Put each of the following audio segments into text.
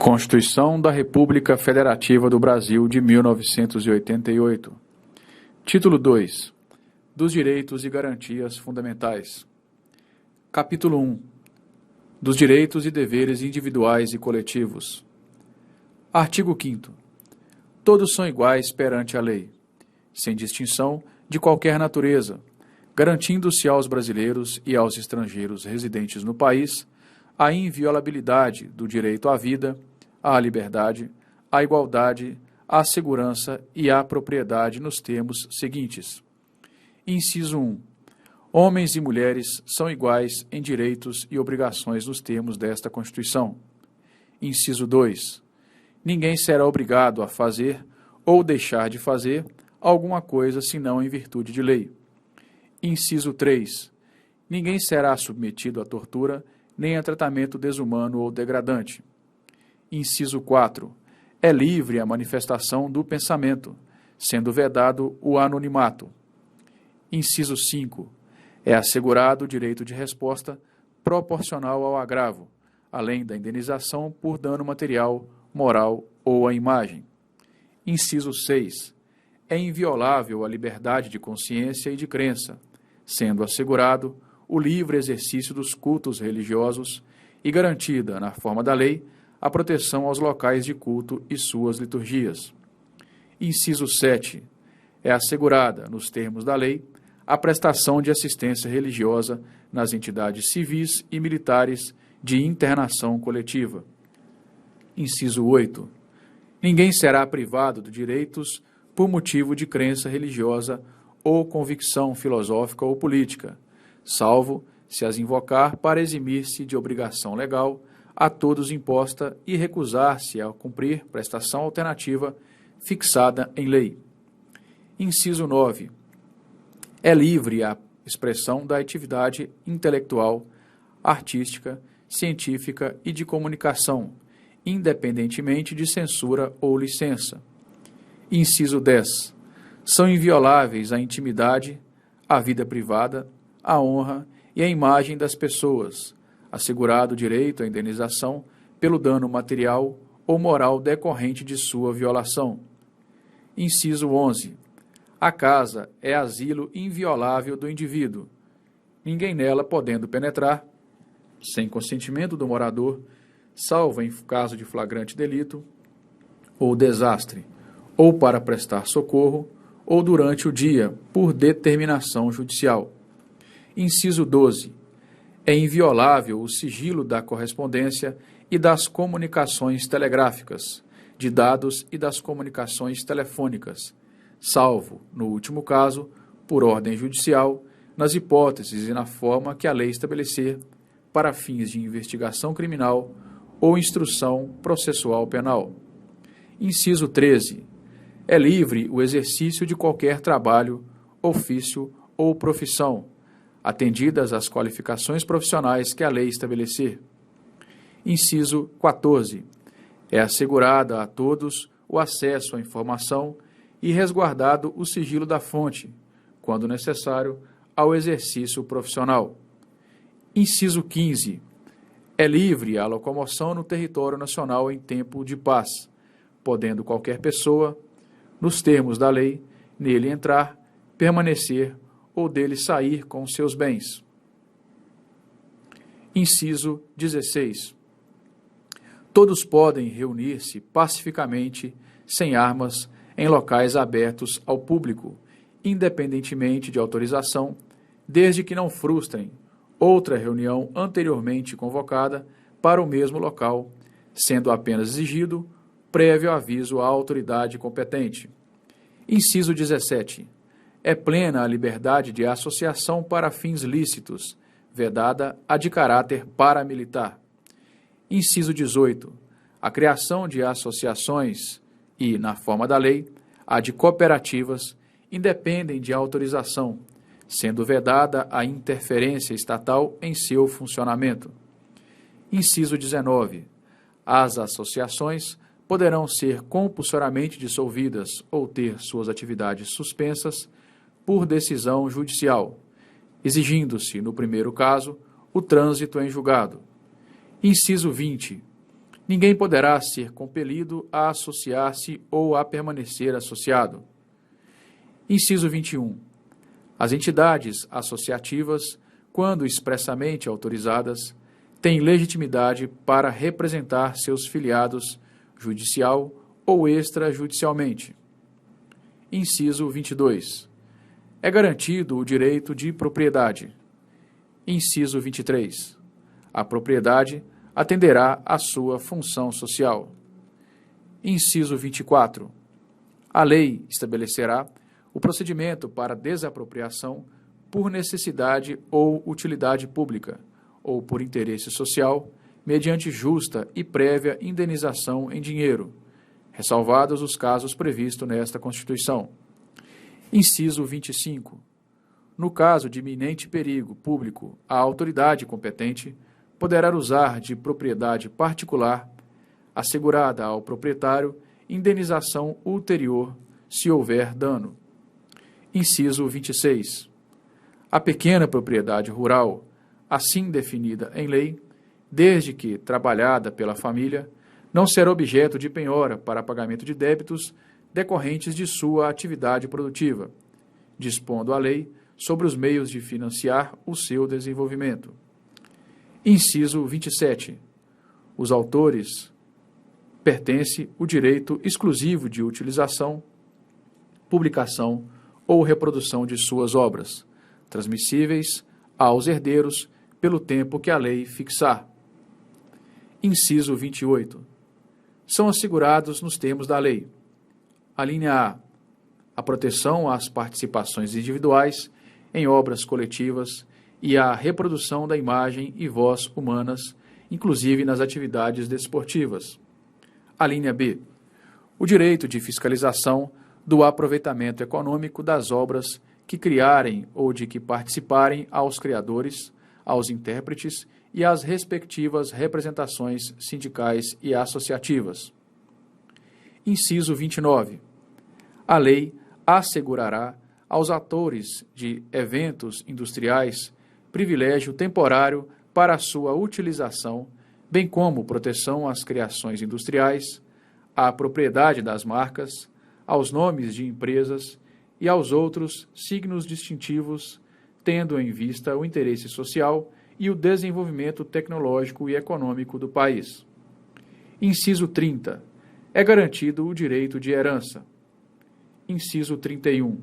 Constituição da República Federativa do Brasil de 1988. Título 2. Dos Direitos e Garantias Fundamentais. Capítulo 1. Dos Direitos e Deveres Individuais e Coletivos. Artigo 5º. Todos são iguais perante a lei, sem distinção de qualquer natureza, garantindo-se aos brasileiros e aos estrangeiros residentes no país a inviolabilidade do direito à vida, à liberdade, à igualdade, à segurança e à propriedade nos termos seguintes. Inciso 1. Homens e mulheres são iguais em direitos e obrigações nos termos desta Constituição. Inciso 2. Ninguém será obrigado a fazer ou deixar de fazer alguma coisa senão em virtude de lei. Inciso 3. Ninguém será submetido à tortura nem a tratamento desumano ou degradante. Inciso 4. É livre a manifestação do pensamento, sendo vedado o anonimato. Inciso 5. É assegurado o direito de resposta proporcional ao agravo, além da indenização por dano material, moral ou à imagem. Inciso 6. É inviolável a liberdade de consciência e de crença, sendo assegurado o livre exercício dos cultos religiosos e garantida, na forma da lei, a proteção aos locais de culto e suas liturgias. Inciso 7. É assegurada, nos termos da lei, a prestação de assistência religiosa nas entidades civis e militares de internação coletiva. Inciso 8. Ninguém será privado de direitos por motivo de crença religiosa ou convicção filosófica ou política, salvo se as invocar para eximir-se de obrigação legal a todos imposta e recusar-se a cumprir prestação alternativa fixada em lei. Inciso 9. É livre a expressão da atividade intelectual, artística, científica e de comunicação, independentemente de censura ou licença. Inciso 10. São invioláveis a intimidade, a vida privada, a honra e a imagem das pessoas, assegurado o direito à indenização pelo dano material ou moral decorrente de sua violação. Inciso 11. A casa é asilo inviolável do indivíduo, ninguém nela podendo penetrar, sem consentimento do morador, salvo em caso de flagrante delito ou desastre, ou para prestar socorro, ou durante o dia, por determinação judicial. Inciso 12. É inviolável o sigilo da correspondência e das comunicações telegráficas, de dados e das comunicações telefônicas, salvo, no último caso, por ordem judicial, nas hipóteses e na forma que a lei estabelecer, para fins de investigação criminal ou instrução processual penal. Inciso 13. É livre o exercício de qualquer trabalho, ofício ou profissão, atendidas as qualificações profissionais que a lei estabelecer. Inciso 14. É assegurada a todos o acesso à informação e resguardado o sigilo da fonte, quando necessário, ao exercício profissional. Inciso 15. É livre a locomoção no território nacional em tempo de paz, podendo qualquer pessoa, nos termos da lei, nele entrar, permanecer ou dele sair com seus bens. Inciso 16. Todos podem reunir-se pacificamente, sem armas, em locais abertos ao público, independentemente de autorização, desde que não frustrem outra reunião anteriormente convocada para o mesmo local, sendo apenas exigido prévio aviso à autoridade competente. Inciso 17. É plena a liberdade de associação para fins lícitos, vedada a de caráter paramilitar. Inciso 18. A criação de associações e, na forma da lei, a de cooperativas, independem de autorização, sendo vedada a interferência estatal em seu funcionamento. Inciso 19. As associações poderão ser compulsoriamente dissolvidas ou ter suas atividades suspensas por decisão judicial, exigindo-se, no primeiro caso, o trânsito em julgado. Inciso 20. Ninguém poderá ser compelido a associar-se ou a permanecer associado. Inciso 21. As entidades associativas, quando expressamente autorizadas, têm legitimidade para representar seus filiados judicial ou extrajudicialmente. Inciso 22. É garantido o direito de propriedade. Inciso 23. A propriedade atenderá à sua função social. Inciso 24. A lei estabelecerá o procedimento para desapropriação por necessidade ou utilidade pública, ou por interesse social, mediante justa e prévia indenização em dinheiro, ressalvados os casos previstos nesta Constituição. Inciso 25. No caso de iminente perigo público, a autoridade competente poderá usar de propriedade particular, assegurada ao proprietário, indenização ulterior, se houver dano. Inciso 26. A pequena propriedade rural, assim definida em lei, desde que trabalhada pela família, não será objeto de penhora para pagamento de débitos decorrentes de sua atividade produtiva, dispondo a lei sobre os meios de financiar o seu desenvolvimento. Inciso 27. Os autores pertence o direito exclusivo de utilização, publicação ou reprodução de suas obras, transmissíveis aos herdeiros pelo tempo que a lei fixar. Inciso 28. São assegurados nos termos da lei: a linha A, a proteção às participações individuais em obras coletivas e a reprodução da imagem e voz humanas, inclusive nas atividades desportivas. A linha B, o direito de fiscalização do aproveitamento econômico das obras que criarem ou de que participarem aos criadores, aos intérpretes e às respectivas representações sindicais e associativas. Inciso 29. A lei assegurará aos atores de eventos industriais privilégio temporário para a sua utilização, bem como proteção às criações industriais, à propriedade das marcas, aos nomes de empresas e aos outros signos distintivos, tendo em vista o interesse social e o desenvolvimento tecnológico e econômico do país. Inciso 30. É garantido o direito de herança. Inciso 31.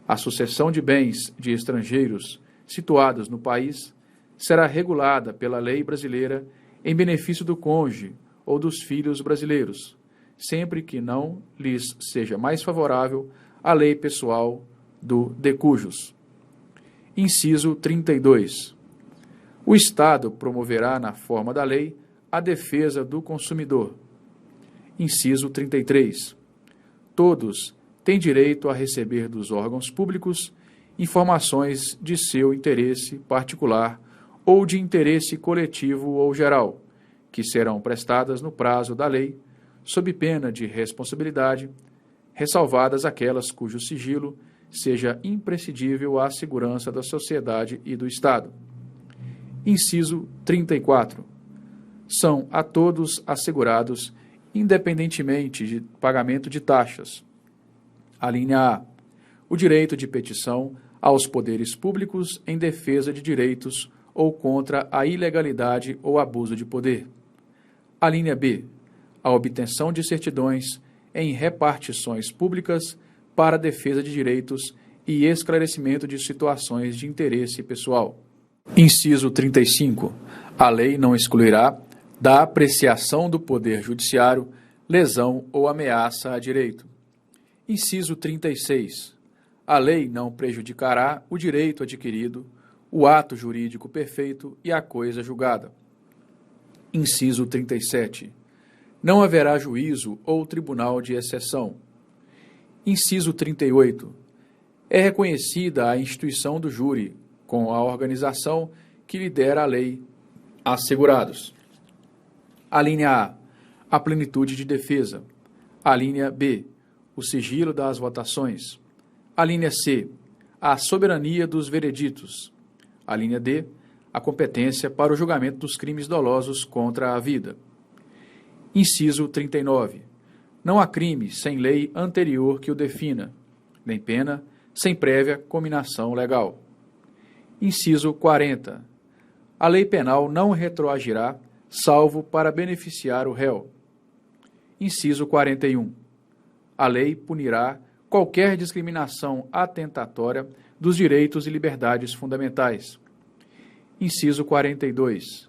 A sucessão de bens de estrangeiros situados no país será regulada pela lei brasileira em benefício do cônjuge ou dos filhos brasileiros, sempre que não lhes seja mais favorável a lei pessoal do decujus. Inciso 32. O Estado promoverá, na forma da lei, a defesa do consumidor. Inciso 33. Todos têm direito a receber dos órgãos públicos informações de seu interesse particular ou de interesse coletivo ou geral, que serão prestadas no prazo da lei, sob pena de responsabilidade, ressalvadas aquelas cujo sigilo seja imprescindível à segurança da sociedade e do Estado. Inciso 34. São a todos assegurados, independentemente de pagamento de taxas. A linha A. O direito de petição aos poderes públicos em defesa de direitos ou contra a ilegalidade ou abuso de poder. A linha B. A obtenção de certidões em repartições públicas para a defesa de direitos e esclarecimento de situações de interesse pessoal. Inciso 35. A lei não excluirá da apreciação do Poder Judiciário lesão ou ameaça a direito. Inciso 36. A lei não prejudicará o direito adquirido, o ato jurídico perfeito e a coisa julgada. Inciso 37. Não haverá juízo ou tribunal de exceção. Inciso 38. É reconhecida a instituição do júri, com a organização que lidera a lei, assegurados. A linha A. A plenitude de defesa. A linha B. O sigilo das votações. A linha C. A soberania dos vereditos. A linha D. A competência para o julgamento dos crimes dolosos contra a vida. Inciso 39. Não há crime sem lei anterior que o defina, nem pena sem prévia cominação legal. Inciso 40. A lei penal não retroagirá, salvo para beneficiar o réu. Inciso 41. A lei punirá qualquer discriminação atentatória dos direitos e liberdades fundamentais. Inciso 42.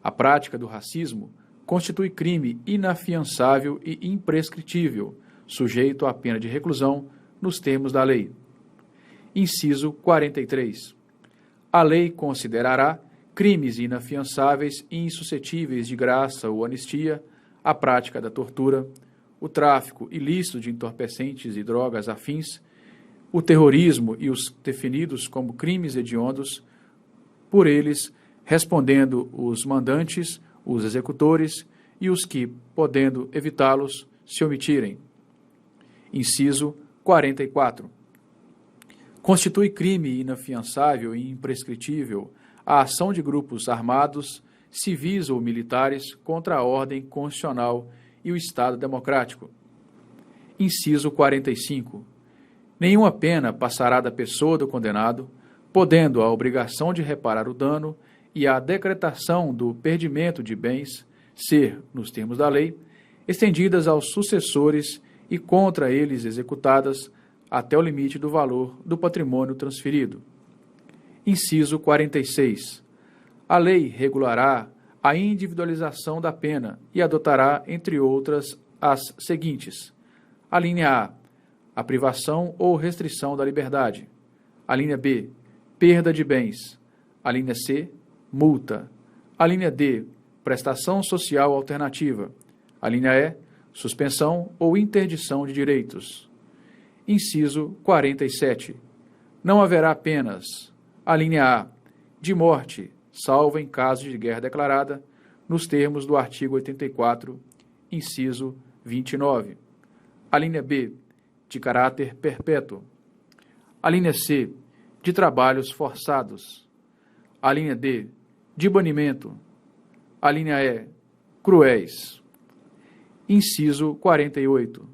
A prática do racismo constitui crime inafiançável e imprescritível, sujeito à pena de reclusão nos termos da lei. Inciso 43. A lei considerará crimes inafiançáveis e insuscetíveis de graça ou anistia a prática da tortura, o tráfico ilícito de entorpecentes e drogas afins, o terrorismo e os definidos como crimes hediondos, por eles respondendo os mandantes, os executores e os que, podendo evitá-los, se omitirem. Inciso 44. Constitui crime inafiançável e imprescritível a ação de grupos armados, civis ou militares contra a ordem constitucional e o Estado democrático. Inciso 45. Nenhuma pena passará da pessoa do condenado, podendo a obrigação de reparar o dano e a decretação do perdimento de bens ser, nos termos da lei, estendidas aos sucessores e contra eles executadas até o limite do valor do patrimônio transferido. Inciso 46. A lei regulará a individualização da pena e adotará, entre outras, as seguintes. A linha A, a privação ou restrição da liberdade. A linha B, perda de bens. A linha C, multa. A linha D, prestação social alternativa. A linha E, suspensão ou interdição de direitos. Inciso 47. Não haverá penas. A linha A, de morte, salvo em caso de guerra declarada, nos termos do artigo 84, inciso 29. A linha B, de caráter perpétuo. A linha C, de trabalhos forçados. A linha D, de banimento. A linha E, cruéis. Inciso 48.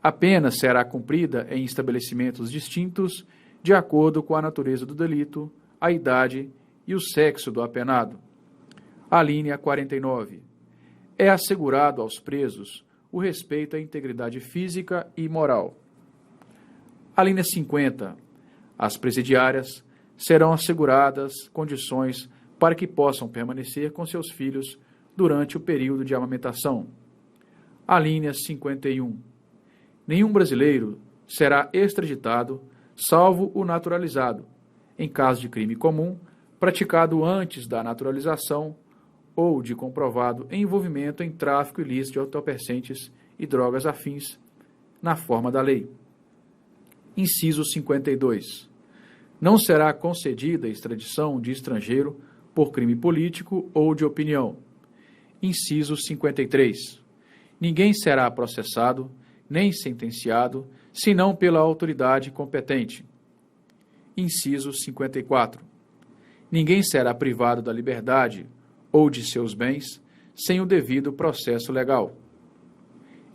A pena será cumprida em estabelecimentos distintos de acordo com a natureza do delito, a idade e o sexo do apenado. A linha 49. É assegurado aos presos o respeito à integridade física e moral. A linha 50. Às presidiárias serão asseguradas condições para que possam permanecer com seus filhos durante o período de amamentação. A linha 51. Nenhum brasileiro será extraditado, salvo o naturalizado, em caso de crime comum, praticado antes da naturalização ou de comprovado envolvimento em tráfico ilícito de entorpecentes e drogas afins, na forma da lei. Inciso 52. Não será concedida extradição de estrangeiro por crime político ou de opinião. Inciso 53. Ninguém será processado, nem sentenciado, senão pela autoridade competente. Inciso 54. Ninguém será privado da liberdade ou de seus bens sem o devido processo legal.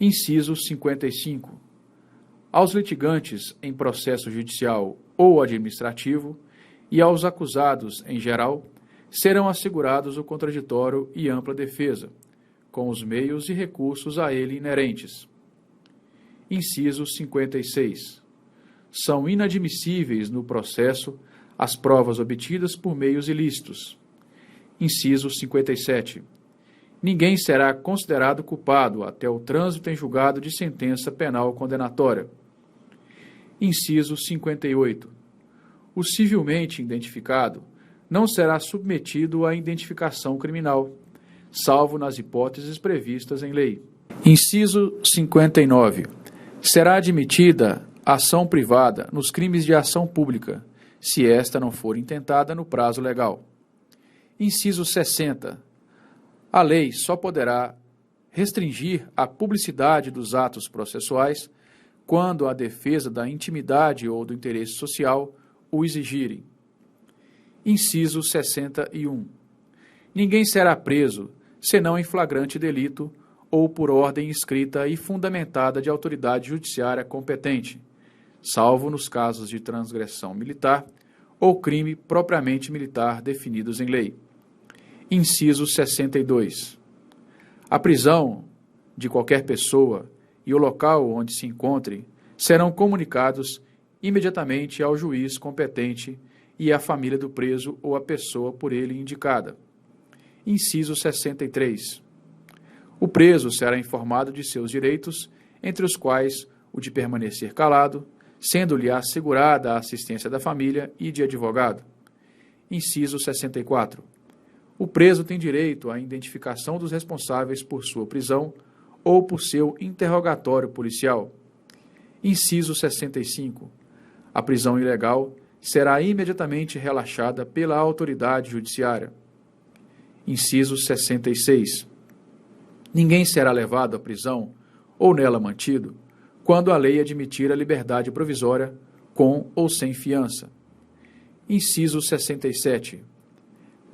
Inciso 55. Aos litigantes em processo judicial ou administrativo e aos acusados em geral serão assegurados o contraditório e ampla defesa, com os meios e recursos a ele inerentes. Inciso 56. São inadmissíveis no processo as provas obtidas por meios ilícitos. Inciso 57. Ninguém será considerado culpado até o trânsito em julgado de sentença penal condenatória. Inciso 58. O civilmente identificado não será submetido à identificação criminal, salvo nas hipóteses previstas em lei. Inciso 59. Será admitida ação privada nos crimes de ação pública, se esta não for intentada no prazo legal. Inciso 60. A lei só poderá restringir a publicidade dos atos processuais quando a defesa da intimidade ou do interesse social o exigirem. Inciso 61. Ninguém será preso, senão em flagrante delito ou por ordem escrita e fundamentada de autoridade judiciária competente, salvo nos casos de transgressão militar ou crime propriamente militar definidos em lei. Inciso 62. A prisão de qualquer pessoa e o local onde se encontre serão comunicados imediatamente ao juiz competente e à família do preso ou à pessoa por ele indicada. Inciso 63. O preso será informado de seus direitos, entre os quais o de permanecer calado, sendo-lhe assegurada a assistência da família e de advogado. Inciso 64. O preso tem direito à identificação dos responsáveis por sua prisão ou por seu interrogatório policial. Inciso 65. A prisão ilegal será imediatamente relaxada pela autoridade judiciária. Inciso 66. Ninguém será levado à prisão ou nela mantido quando a lei admitir a liberdade provisória com ou sem fiança. Inciso 67.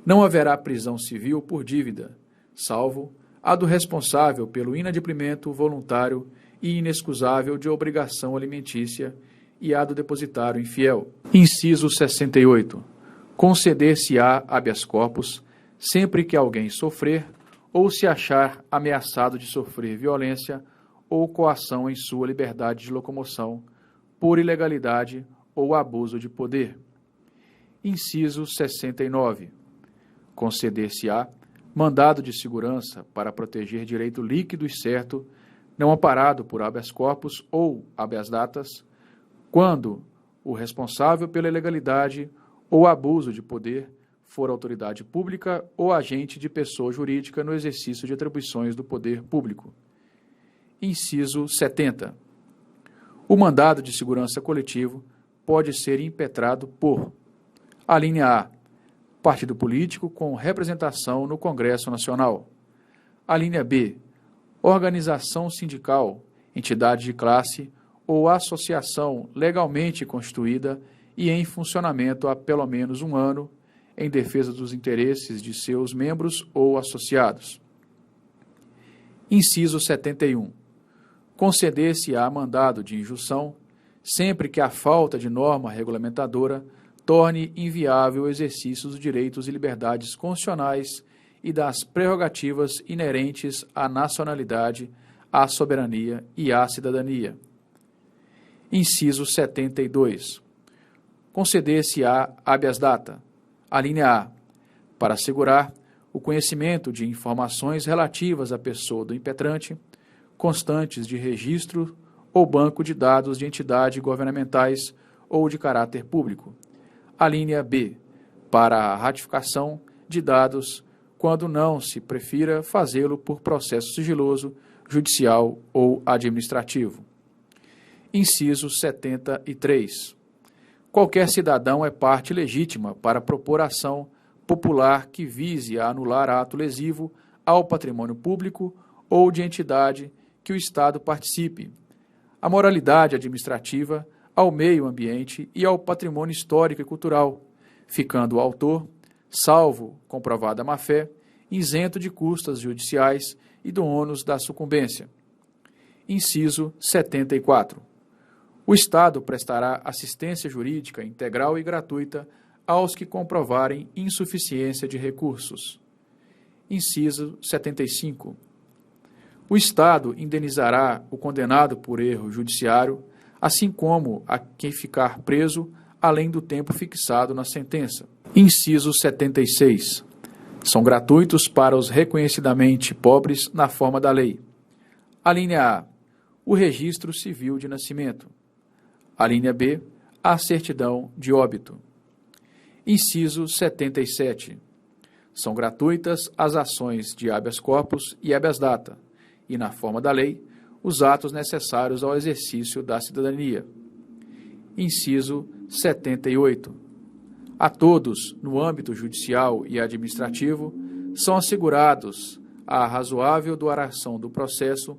Não haverá prisão civil por dívida, salvo a do responsável pelo inadimplemento voluntário e inexcusável de obrigação alimentícia e a do depositário infiel. Inciso 68. Conceder-se-á habeas corpus sempre que alguém sofrer ou se achar ameaçado de sofrer violência ou coação em sua liberdade de locomoção por ilegalidade ou abuso de poder. Inciso 69. Conceder-se-á mandado de segurança para proteger direito líquido e certo, não amparado por habeas corpus ou habeas datas, quando o responsável pela ilegalidade ou abuso de poder for autoridade pública ou agente de pessoa jurídica no exercício de atribuições do poder público. Inciso 70. O mandado de segurança coletivo pode ser impetrado por: a linha A, partido político com representação no Congresso Nacional; a linha B, organização sindical, entidade de classe ou associação legalmente constituída e em funcionamento há pelo menos um ano, em defesa dos interesses de seus membros ou associados. Inciso 71. Conceder-se-á mandado de injunção sempre que a falta de norma regulamentadora torne inviável o exercício dos direitos e liberdades constitucionais e das prerrogativas inerentes à nacionalidade, à soberania e à cidadania. Inciso 72. Conceder-se-á habeas data, a linha A, para assegurar o conhecimento de informações relativas à pessoa do impetrante, constantes de registro ou banco de dados de entidades governamentais ou de caráter público; a linha B, para a ratificação de dados, quando não se prefira fazê-lo por processo sigiloso, judicial ou administrativo. Inciso 73. Qualquer cidadão é parte legítima para propor ação popular que vise a anular ato lesivo ao patrimônio público ou de entidade que o Estado participe, à moralidade administrativa, ao meio ambiente e ao patrimônio histórico e cultural, ficando o autor, salvo comprovada má-fé, isento de custas judiciais e do ônus da sucumbência. Inciso 74. O Estado prestará assistência jurídica integral e gratuita aos que comprovarem insuficiência de recursos. Inciso 75. O Estado indenizará o condenado por erro judiciário, assim como a quem ficar preso, além do tempo fixado na sentença. Inciso 76. São gratuitos para os reconhecidamente pobres na forma da lei: a linha A, o registro civil de nascimento; a linha B, a certidão de óbito. Inciso 77. São gratuitas as ações de habeas corpus e habeas data, e, na forma da lei, os atos necessários ao exercício da cidadania. Inciso 78. A todos, no âmbito judicial e administrativo, são assegurados a razoável duração do processo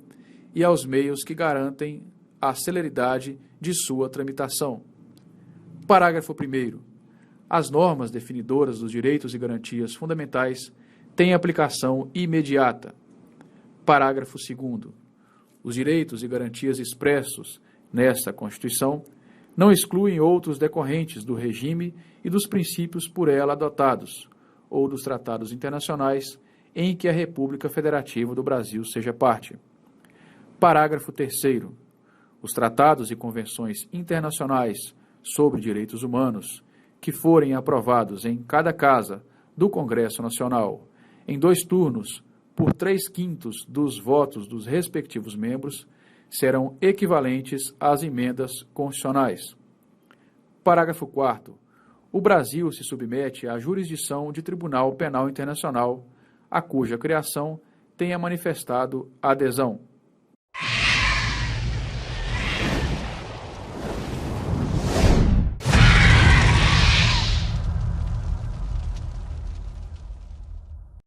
e aos meios que garantem a celeridade de sua tramitação. Parágrafo 1º. As normas definidoras dos direitos e garantias fundamentais têm aplicação imediata. Parágrafo 2º. Os direitos e garantias expressos nesta Constituição não excluem outros decorrentes do regime e dos princípios por ela adotados, ou dos tratados internacionais em que a República Federativa do Brasil seja parte. Parágrafo 3º. Os tratados e convenções internacionais sobre direitos humanos, que forem aprovados em cada casa do Congresso Nacional, em 2 turnos, por 3/5 dos votos dos respectivos membros, serão equivalentes às emendas constitucionais. Parágrafo 4º. O Brasil se submete à jurisdição de Tribunal Penal Internacional, a cuja criação tenha manifestado adesão.